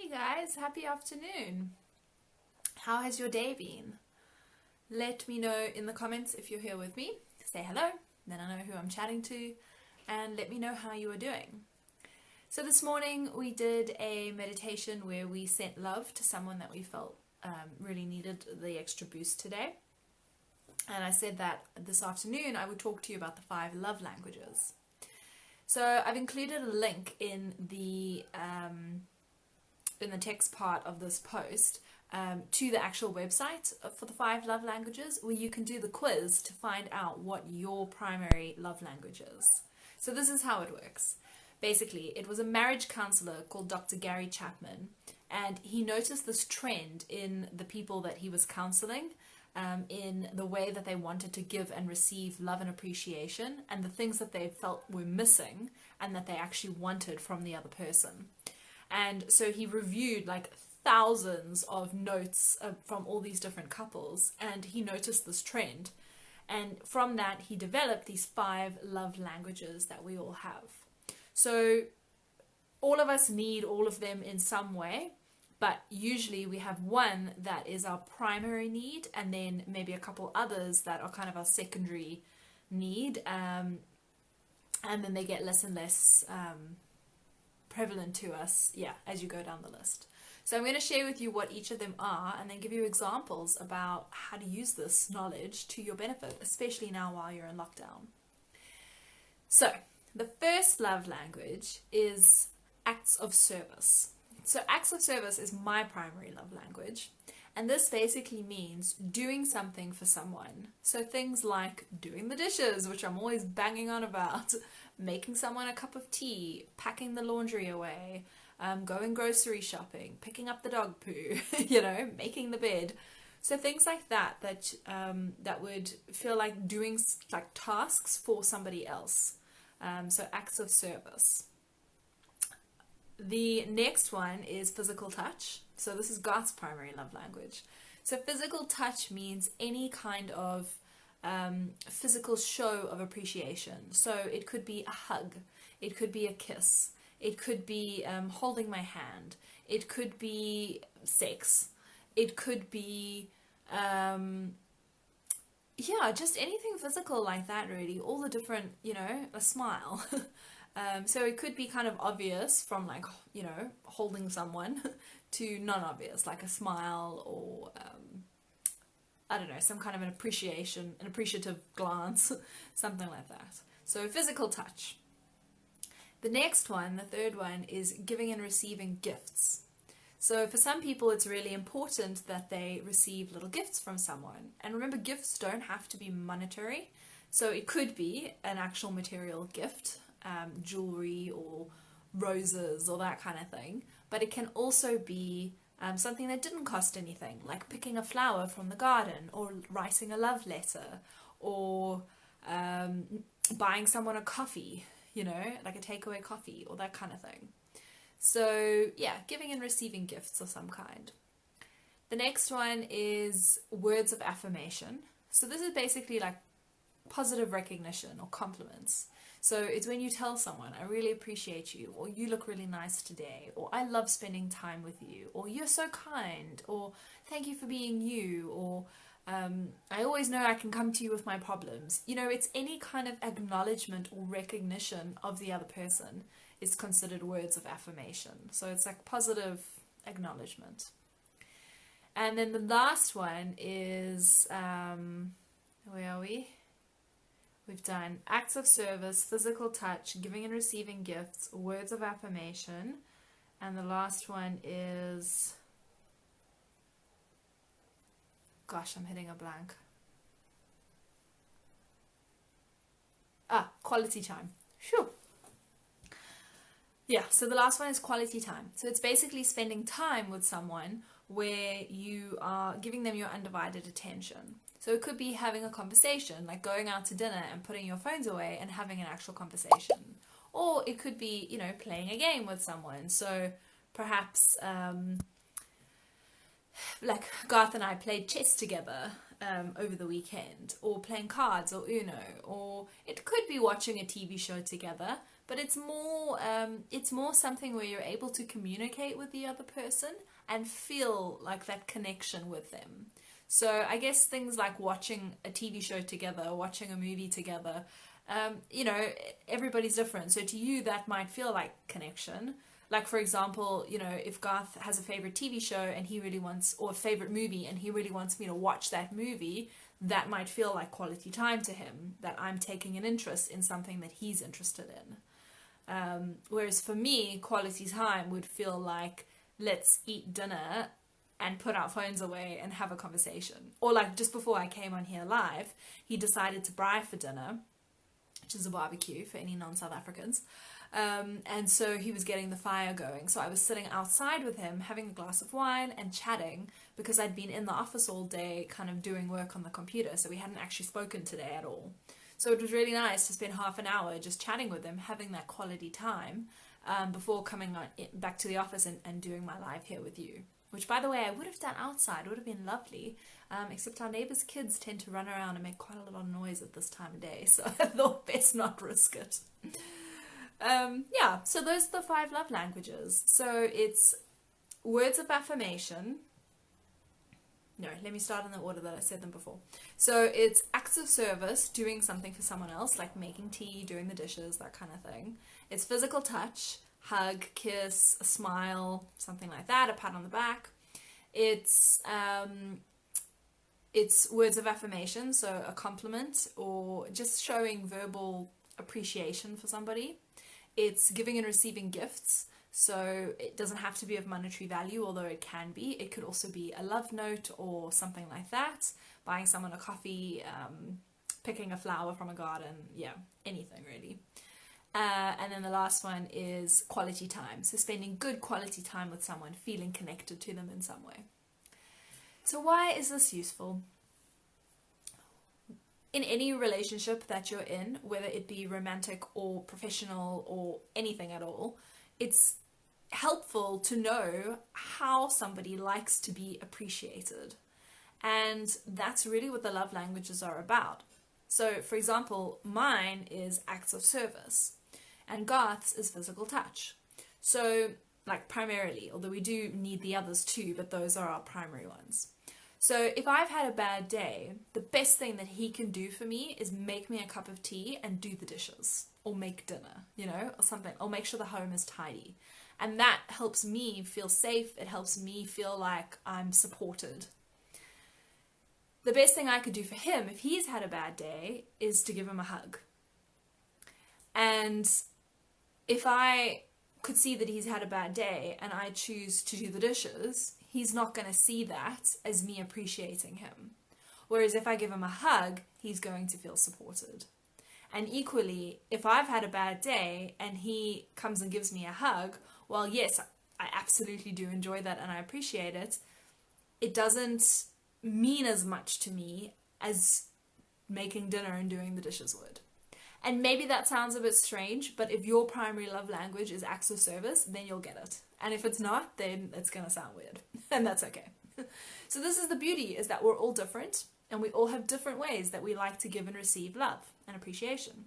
Hey guys, happy afternoon. How has your day been? Let me know in the comments if you're here with me. Say hello, then I know who I'm chatting to, and let me know how you are doing. So this morning we did a meditation where we sent love to someone that we felt really needed the extra boost today. And I said that this afternoon I would talk to you about the 5 love languages. So I've included a link in the text part of this post to the actual website for the 5 love languages, where you can do the quiz to find out what your primary love language is. So this is how it works. Basically, it was a marriage counselor called Dr. Gary Chapman, and he noticed this trend in the people that he was counseling, in the way that they wanted to give and receive love and appreciation, and the things that they felt were missing and that they actually wanted from the other person. And so he reviewed like thousands of notes from all these different couples, and he noticed this trend. And from that, he developed these 5 love languages that we all have. So all of us need all of them in some way, but usually we have one that is our primary need, and then maybe a couple others that are kind of our secondary need, and then they get less and less prevalent to us, as you go down the list. So I'm going to share with you what each of them are, and then give you examples about how to use this knowledge to your benefit, especially now while you're in lockdown. So the first love language is acts of service. So acts of service is my primary love language, and this basically means doing something for someone. So things like doing the dishes, which I'm always banging on about, making someone a cup of tea, packing the laundry away, going grocery shopping, picking up the dog poo, making the bed. So things like that that would feel like doing like tasks for somebody else. So acts of service. The next one is physical touch. So this is Garth's primary love language. So physical touch means any kind of physical show of appreciation. So it could be a hug, it could be a kiss, it could be holding my hand, it could be sex, it could be just anything physical like that, really. All the different, a smile. So it could be kind of obvious, from like, holding someone, to non-obvious, like a smile, or I don't know, some kind of an appreciative glance, something like that. So physical touch. The next one, the third one, is giving and receiving gifts. So for some people, it's really important that they receive little gifts from someone. And remember, gifts don't have to be monetary. So it could be an actual material gift, jewelry or roses or that kind of thing. But it can also be something that didn't cost anything, like picking a flower from the garden, or writing a love letter, or buying someone a coffee, like a takeaway coffee, or that kind of thing. So giving and receiving gifts of some kind. The next one is words of affirmation. So this is basically like positive recognition or compliments. So it's when you tell someone, I really appreciate you, or you look really nice today, or I love spending time with you, or you're so kind, or thank you for being you, or I always know I can come to you with my problems. It's any kind of acknowledgement or recognition of the other person is considered words of affirmation. So it's like positive acknowledgement. And then the last one is, where are we? We've done acts of service, physical touch, giving and receiving gifts, words of affirmation. And the last one is, gosh, I'm hitting a blank. Quality time. Phew. Yeah, so the last one is quality time. So it's basically spending time with someone where you are giving them your undivided attention. So it could be having a conversation, like going out to dinner and putting your phones away and having an actual conversation. Or it could be, playing a game with someone. So perhaps, like Garth and I played chess together over the weekend, or playing cards or Uno, or it could be watching a TV show together. but it's more something where you're able to communicate with the other person and feel like that connection with them. So I guess things like watching a TV show together, watching a movie together, you know, everybody's different. So to you, that might feel like connection. Like, for example, you know, if Garth has a favorite TV show and he really wants, or a favorite movie and he really wants me to watch that movie, that might feel like quality time to him, that I'm taking an interest in something that he's interested in. Whereas for me, quality time would feel like, let's eat dinner and put our phones away and have a conversation. Or like just before I came on here live, he decided to braai for dinner, which is a barbecue for any non-South Africans. And so he was getting the fire going. So I was sitting outside with him, having a glass of wine and chatting, because I'd been in the office all day kind of doing work on the computer. So we hadn't actually spoken today at all. So it was really nice to spend half an hour just chatting with him, having that quality time before coming back to the office and doing my live here with you. Which, by the way, I would have done outside. It would have been lovely. Except our neighbours' kids tend to run around and make quite a lot of noise at this time of day. So I thought best not risk it. Yeah, so those are the 5 love languages. So it's words of affirmation. No, let me start in the order that I said them before. So it's acts of service, doing something for someone else, like making tea, doing the dishes, that kind of thing. It's physical touch, hug, kiss, a smile, something like that, a pat on the back. It's words of affirmation, so a compliment or just showing verbal appreciation for somebody. It's giving and receiving gifts, so it doesn't have to be of monetary value, although it can be. It could also be a love note or something like that, buying someone a coffee, picking a flower from a garden, yeah, anything really. And then the last one is quality time, so spending good quality time with someone, feeling connected to them in some way. So why is this useful? In any relationship that you're in, whether it be romantic or professional or anything at all, it's helpful to know how somebody likes to be appreciated. And that's really what the love languages are about. So, for example, mine is acts of service and Garth's is physical touch. So, like primarily, although we do need the others too, but those are our primary ones. So if I've had a bad day, the best thing that he can do for me is make me a cup of tea and do the dishes or make dinner, you know, or something, or make sure the home is tidy. And that helps me feel safe. It helps me feel like I'm supported. The best thing I could do for him if he's had a bad day is to give him a hug. And if I could see that he's had a bad day and I choose to do the dishes, he's not going to see that as me appreciating him. Whereas if I give him a hug, he's going to feel supported. And equally, if I've had a bad day and he comes and gives me a hug, well, yes, I absolutely do enjoy that and I appreciate it. It doesn't mean as much to me as making dinner and doing the dishes would. And maybe that sounds a bit strange, but if your primary love language is acts of service, then you'll get it. And if it's not, then it's going to sound weird. And that's okay. So this is the beauty, is that we're all different and we all have different ways that we like to give and receive love and appreciation.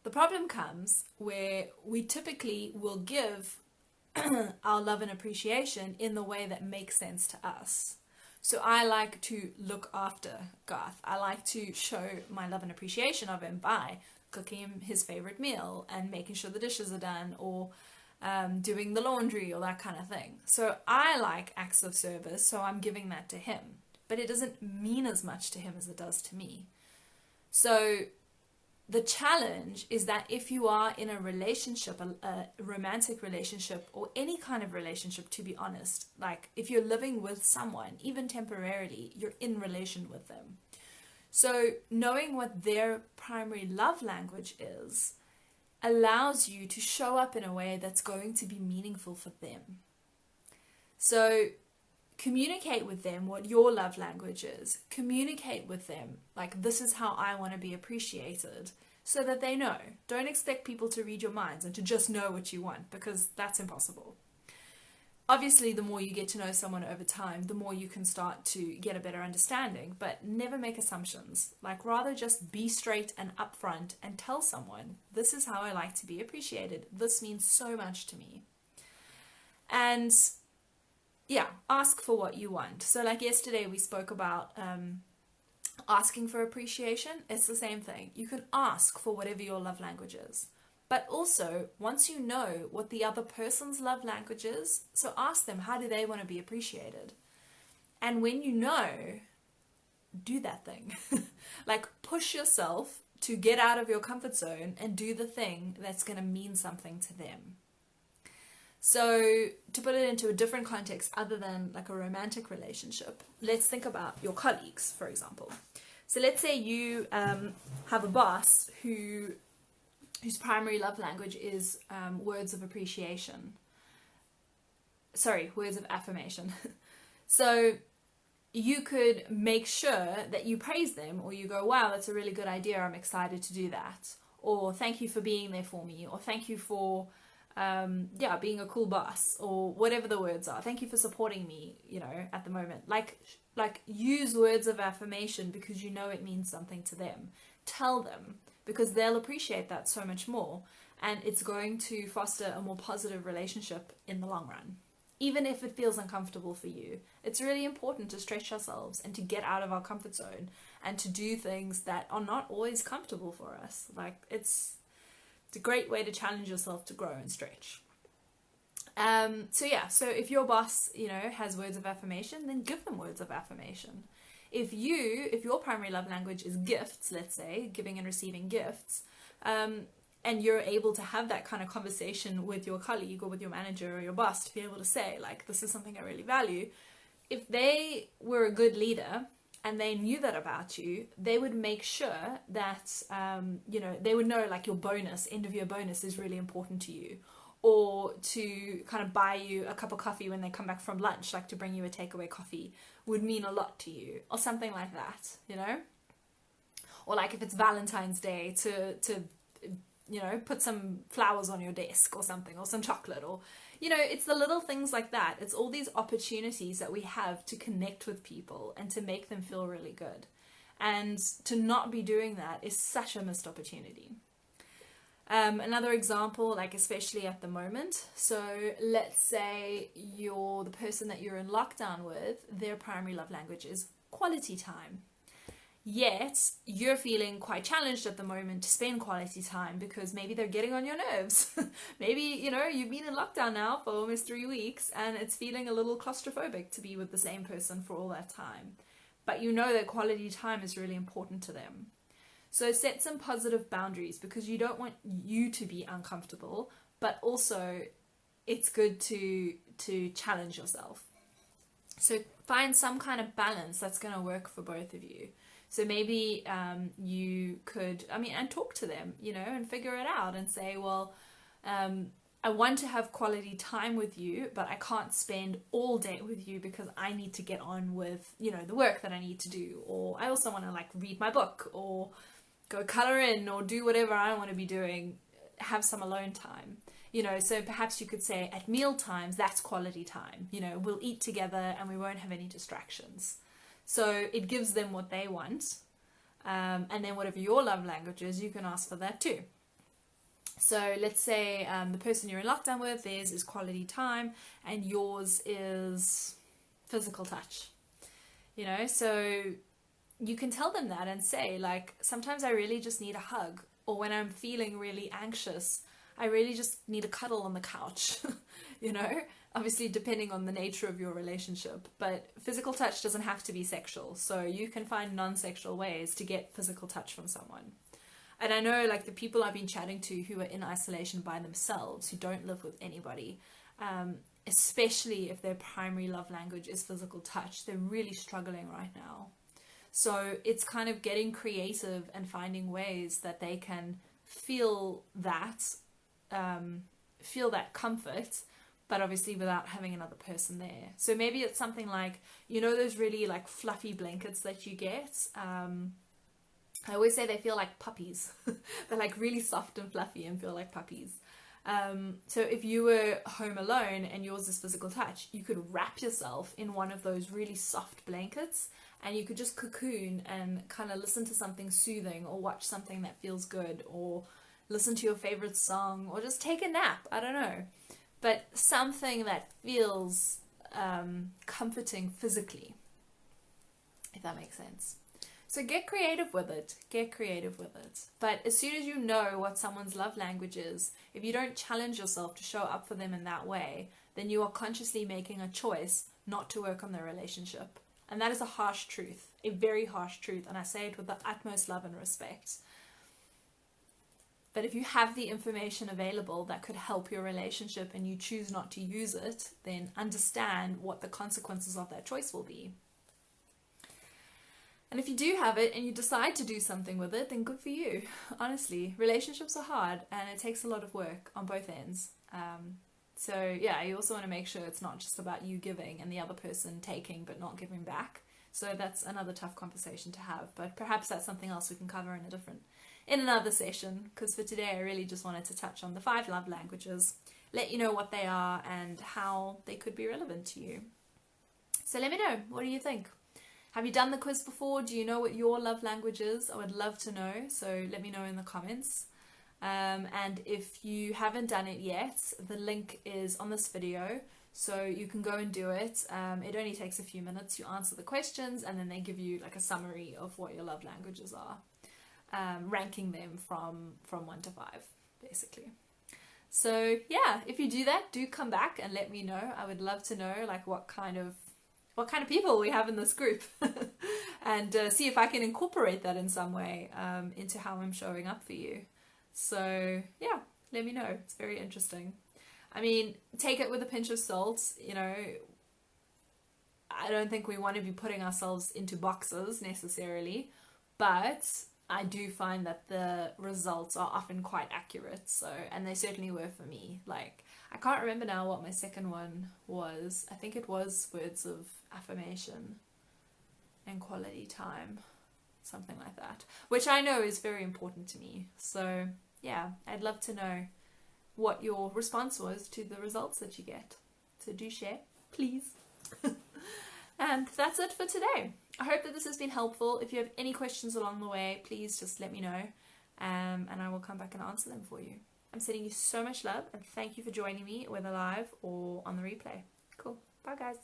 The problem comes where we typically will give our love and appreciation in the way that makes sense to us. So I like to look after Garth. I like to show my love and appreciation of him by cooking him his favorite meal and making sure the dishes are done, or doing the laundry or that kind of thing. So I like acts of service, so I'm giving that to him. But it doesn't mean as much to him as it does to me. So the challenge is that if you are in a relationship, a romantic relationship, or any kind of relationship, to be honest, like if you're living with someone, even temporarily, you're in relation with them. So knowing what their primary love language is allows you to show up in a way that's going to be meaningful for them. So communicate with them what your love language is. Communicate with them like, this is how I want to be appreciated, so that they know. Don't expect people to read your minds and to just know what you want, because that's impossible. Obviously, the more you get to know someone over time, the more you can start to get a better understanding, but never make assumptions. Like, rather just be straight and upfront and tell someone, this is how I like to be appreciated. This means so much to me. And yeah, ask for what you want. So like yesterday we spoke about asking for appreciation. It's the same thing. You can ask for whatever your love language is. But also, once you know what the other person's love language is, so ask them, how do they want to be appreciated? And when you know, do that thing. Like, push yourself to get out of your comfort zone and do the thing that's going to mean something to them. So, to put it into a different context other than like a romantic relationship, let's think about your colleagues, for example. So let's say you have a boss whose primary love language is words of appreciation. Sorry, words of affirmation. So you could make sure that you praise them, or you go, wow, that's a really good idea, I'm excited to do that. Or thank you for being there for me, or thank you for being a cool boss, or whatever the words are. Thank you for supporting me, at the moment. Like use words of affirmation because you know it means something to them. Tell them, because they'll appreciate that so much more, and it's going to foster a more positive relationship in the long run. Even if it feels uncomfortable for you, it's really important to stretch ourselves and to get out of our comfort zone and to do things that are not always comfortable for us. Like, it's a great way to challenge yourself to grow and stretch. So if your boss, has words of affirmation, then give them words of affirmation. If your primary love language is gifts, let's say, giving and receiving gifts, and you're able to have that kind of conversation with your colleague or with your manager or your boss to be able to say, like, this is something I really value. If they were a good leader and they knew that about you, they would make sure that, they would know, like, your bonus, end of year bonus is really important to you. Or to kind of buy you a cup of coffee when they come back from lunch, like to bring you a takeaway coffee, would mean a lot to you, or something like that, Or like if it's Valentine's Day, to put some flowers on your desk or something, or some chocolate, or, it's the little things like that. It's all these opportunities that we have to connect with people and to make them feel really good. And to not be doing that is such a missed opportunity. Another example, like especially at the moment, so let's say the person that you're in lockdown with, their primary love language is quality time. Yet you're feeling quite challenged at the moment to spend quality time because maybe they're getting on your nerves. Maybe, you've been in lockdown now for almost 3 weeks and it's feeling a little claustrophobic to be with the same person for all that time. But you know that quality time is really important to them. So set some positive boundaries, because you don't want you to be uncomfortable, but also it's good to challenge yourself. So find some kind of balance that's going to work for both of you. So maybe you could, and talk to them, and figure it out and say, well, I want to have quality time with you, but I can't spend all day with you because I need to get on with, the work that I need to do. Or I also want to read my book, or go color in, or do whatever I want to be doing, have some alone time. So perhaps you could say at meal times, that's quality time. We'll eat together and we won't have any distractions. So it gives them what they want. And then whatever your love language is, you can ask for that too. So let's say the person you're in lockdown with, theirs is quality time and yours is physical touch. So you can tell them that and say, sometimes I really just need a hug, or when I'm feeling really anxious, I really just need a cuddle on the couch, obviously depending on the nature of your relationship, but physical touch doesn't have to be sexual, so you can find non-sexual ways to get physical touch from someone. And I know the people I've been chatting to who are in isolation by themselves, who don't live with anybody, especially if their primary love language is physical touch, they're really struggling right now. So it's kind of getting creative and finding ways that they can feel that comfort, but obviously without having another person there. So maybe it's something like, those really fluffy blankets that you get. I always say they feel like puppies. They're really soft and fluffy and feel like puppies. So if you were home alone and yours is physical touch, you could wrap yourself in one of those really soft blankets and you could just cocoon and kind of listen to something soothing or watch something that feels good or listen to your favorite song or just take a nap. I don't know. But something that feels comforting physically, if that makes sense. So get creative with it. Get creative with it. But as soon as you know what someone's love language is, if you don't challenge yourself to show up for them in that way, then you are consciously making a choice not to work on the relationship. And that is a harsh truth, a very harsh truth. And I say it with the utmost love and respect. But if you have the information available that could help your relationship and you choose not to use it, then understand what the consequences of that choice will be. And if you do have it and you decide to do something with it, then good for you. Honestly, relationships are hard and it takes a lot of work on both ends. So yeah, you also want to make sure it's not just about you giving and the other person taking but not giving back. So that's another tough conversation to have. But perhaps that's something else we can cover in another session. Because for today, I really just wanted to touch on the 5 love languages, let you know what they are and how they could be relevant to you. So let me know. What do you think? Have you done the quiz before? Do you know what your love language is? I would love to know, so let me know in the comments. And if you haven't done it yet, the link is on this video, so you can go and do it. It only takes a few minutes. You answer the questions and then they give you like a summary of what your love languages are, ranking them from 1 to 5, basically. So yeah, if you do that, do come back and let me know. I would love to know like what kind of people we have in this group and see if I can incorporate that in some way into how I'm showing up for you. So yeah, let me know. It's very interesting. I mean, take it with a pinch of salt. You know, I don't think we want to be putting ourselves into boxes necessarily, but I do find that the results are often quite accurate. So, and they certainly were for me. Like, I can't remember now what my second one was. I think it was words of affirmation and quality time, something like that, which I know is very important to me. So yeah, I'd love to know what your response was to the results that you get. So do share, please. And that's it for today. I hope that this has been helpful. If you have any questions along the way, please just let me know, and I will come back and answer them for you. I'm sending you so much love and thank you for joining me, whether live or on the replay. Cool. Bye, guys.